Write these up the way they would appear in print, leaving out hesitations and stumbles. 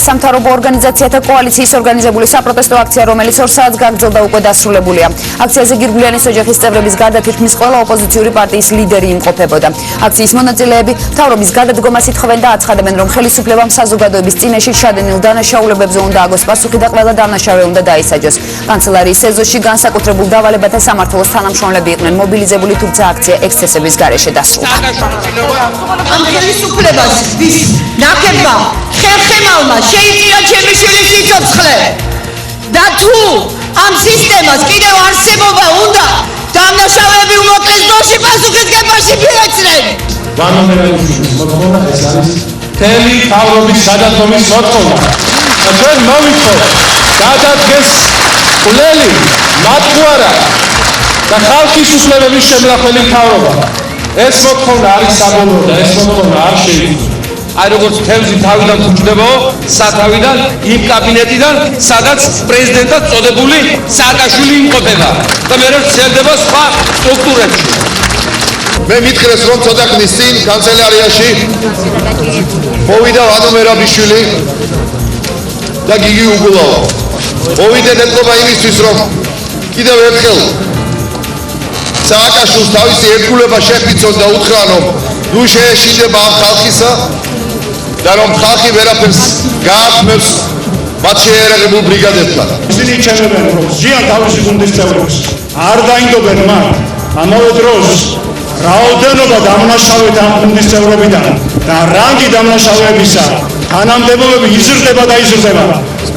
სამთავრობო ორგანიზაციათა კოალიციის ორგანიზებული საპროტესტო აქცია, რომელიც 2 საათს გაგრძელდა, უკვე დასრულებულია. აქციაზე გირგვლიანის ოჯახის წევრების გარდა თითქმის ყველა ოპოზიციური პარტიის ლიდერი იმყოფებოდა. აქციის მონაწილეები მთავრობის გადადგომას ითხოვენ და აცხადებენ, რომ ხელისუფლებამ საზოგადოების წინაშე ჩადენილ დანაშაულებებზე უნდა აგოს პასუხი და ყველა დამნაშავე უნდა დაისაჯოს. კანცელარიის ეზოში განსაკუთრებულ დავალებათა სამმართველოს თანამშრომლები იყვნენ მობილიზებული, თუმცა აქცია ექსცესების გარეშე დასრულდა. ამ ხელისუფლებას ვის ნაკებმა ხელხემალმა შეიწირა ჩემი შვილის სიცოცხლე და თუ ამ სისტემას კიდევ არსებობა უნდა, დამნაშავეები უმოკლეს დროში პასუხისგებაში მიეცნენ. ვანომერებიშვილის მოთხოვნა ეს არის მთელი მთავრობის გადადგომის მოთხოვნა და ჩვენ მოვიწოთ გადადგეს კვლელი მათ თუ არა და ხალხის უფლებების შემლახველი მთავრობა. ეს მოთხოვნა არის საბოლოო და ეს მოთხოვნა არ შეიძლება აი როგორც თევზი თავიდან ფუჭდება სათავიდან იმ კაბინეტიდან, სადაც პრეზიდენტად წოდებული სააკაშვილი იმყოფება და მე რჩება სხვა სტრუქტურებში. მე მითხრეს, რომ ცოტა ხნის წინ კანცელარიაში მოვიდა ვანო მერაბიშვილი და გიგი უგულავა. მოვიდნენ ეთქობა იმისთვის, რომ კიდევ ერთხელ სააკაშვილს თავისი ერთგულება შეფიცოს და უთხრან, რომ ნუ შეეშინდება ამ ხალხისა და რომ ხალხი ვერაფერს გააქმნებს მათ შეერაღებულ ბრიგადებთან. ისინი იჩემებენ, რომ ზიან თავისი გუნდის წევრებს არ დაინდობენ მათ. ამავე დროს რაოდენობა დამნაშავეთა ამ გუნდის წევრებიდან და რანგი დამნაშავეებისა თანამდებობები იზრდება და იზრდება.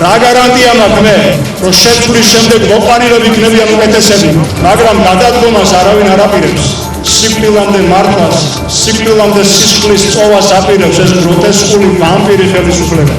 რა გარანტია მაქვს მე, რომ შეცვლის შემდეგ მოყვანილები იქნებიან უკეთესები, მაგრამ გადადგომას არავინ არ აპირებს. სიკვდილამდე მართვას, სიკვდილამდე სისხლის წოვას აპირებს ეს გროტესკული ვამპირი ხელისუფლება.